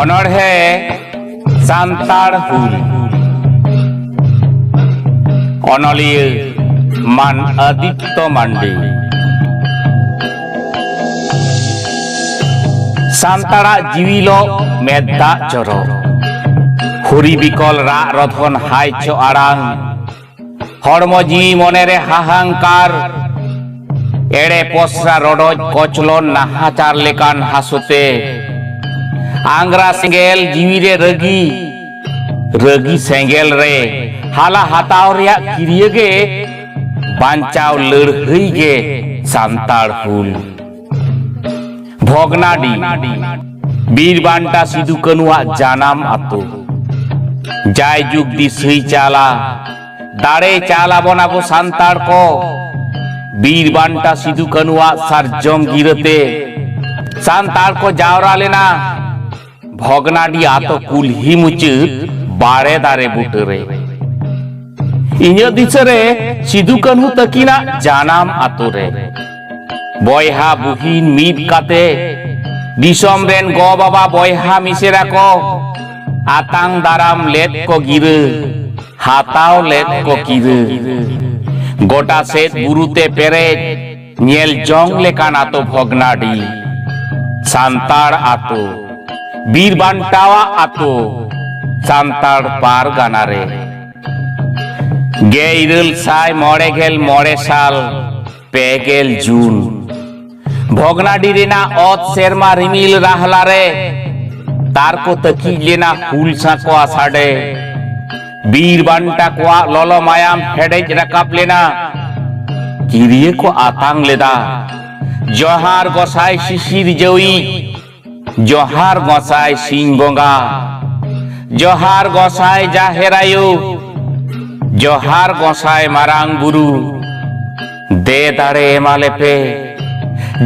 অনড়হে সান্তাড় হুল অনলিয়ে মান আদিত্য মান্ডি সান্তাড়া জিবিল মেদা চর হুরি বিকল রা রধন হাইচ আড়াং হড়মজি মনেরে হাহাঙ্কার এড়ে পসরা রডজ কচলন নাহাচার লেকান হাসুতে आंग्रा सेंगेल जीवीरे रगी रगी सेंगेल रे हाला हाताव रिया किरियगे बांचाव लड़हई गे सांताड़ हुल भोगनाडी बीर बांटा सिदु कनुआ जानाम आतो जाय जुग दिसई चाला दाड़े चाला बनाबो सांताड़ को बीर बांटा सिदु कनुआ सारजम गिरते सांताड़ को जावरा लेना भोगनाडी आतो कुल्ही मुचुत बाड़े दारे बुटरे इन्या दिसरे सिदु कन्हु तकिना जानाम आतो रे बयहा बुहिन मीद काते दिसम रेन गो बाबा बयहा मिसेरा को आतांग दाराम लेत को गिरे हाताव लेत को किरे गोटा सेत बुरुते पेरे नेल जोंग लेकान आतो भोगनाडी सांताड़ आतो बीर बांटावा आतो सांताड़ पार गानारे गे इरल साय मोड़े गेल मोड़े साल पेगेल जून भोगनाडी रेना ओत सेरमा रिमिल राहलारे तार को तकी लेना हुल साको आसाडे बीर बांटा को लोलो मायाम हेडेज रकाप लेना किरिये को आतांग लेदा जोहार गोसाई शिशिर जवी जोहार गोसाई सिंह बोंगा जोहार गोसाई जाहेरायु जोहार गोसाई मारांग बुरु दे दारे एमाले पे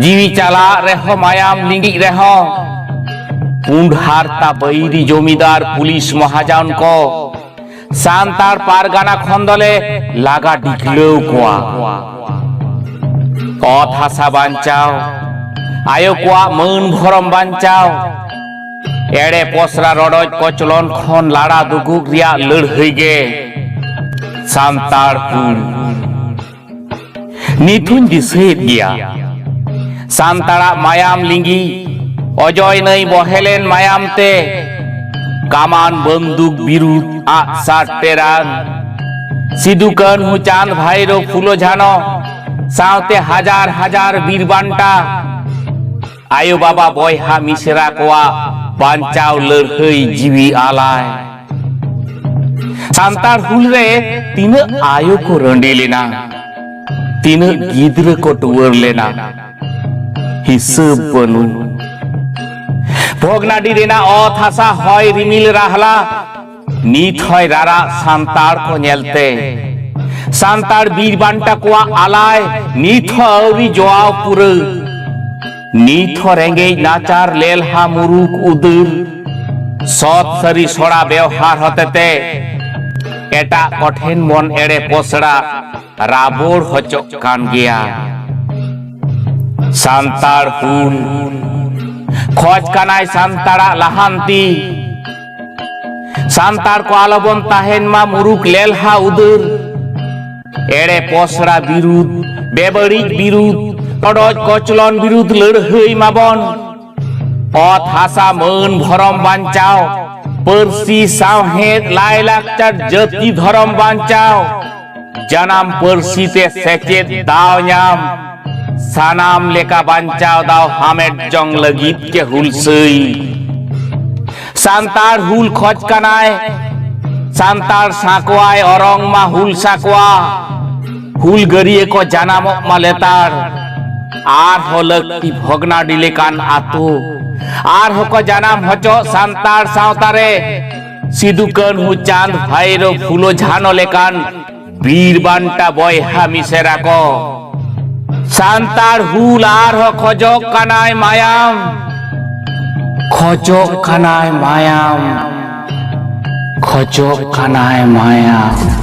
जीवी चला रेहो मायाम लिंगी रेहो पुंडहारता बैरी जमीदार पुलिस महाजन को सांताड़ पारगाना खंदले लागा डिगलो कोआ ओत हासा बांचाओ आयो कोआ मन भरम बांचाओ एड़े पोसरा रडज कचलन खन लाड़ा दुगुक रिया लड़हई गे सांताड़ हुल निथुन दिसेत गिया सांताड़ा मायाम लिंगी अजय नई बहेलेन मायाम ते कामान बंदूक बिरुद आसार टेरान सिदु कन्हु चांद भाईरो फुलो झानो सावते हजार हजार बीर बांटा आयो बाबा बयहा मिसेरा कोआ बांचाव लड़हई जीवी आलाय सांताड़ हुल रे तीन आयो को रंडी लेना तीन गिद्र को टुवर लेना हिसाब बनु भोगनाडी रेना ओत हासा हय रिमिल राहला नीत हय रारा सांताड़ को नेलते सांताड़ बीर बांटा कोआ आलाय नीत हवी जोआव पुरे नीत रेंगे नाचार लेलहा मुरुक उदर सत सरी सोड़ा व्यवहार होते एटा कठिन मन एड़े पोसड़ा राबोड़ हचक कान गया सांताड़ हुल खोज कानाय सांताड़ा लाहांती सांताड़ को आलबन ताहेन मा मुरुक लेलहा उदर एड़े पोसड़ा बिरुद बेबड़ी बिरुद रडज कचलन बिरुद लड़हई माबन ओत हासा मन भरम बांचाओ परसी सावहेद लाय लाकचार जाति धरम बांचाओ जनाम परसी ते सेचेद दाव न्याम सानाम लेका बांचाओ दाव हामेट जंग लगित के हुलसई सांताड़ हुल खोज कानाय सांताड़ साकवाय औरंग मा हुल साकवा हुल गरिए को जनामो मा लेतार आर हो लगती भोगनाडी लेकान आतो आर हो को जनाम हचो सांताड़ सावतारे सिदु कन्हु चांद भाईरो फुलो झानो लेकान बीर बांटा बयहा मिसेरा को सांताड़ हुल आर हो खोजो कानाय मायाम खोजो कानाय मायाम खोजो कानाय मायाम।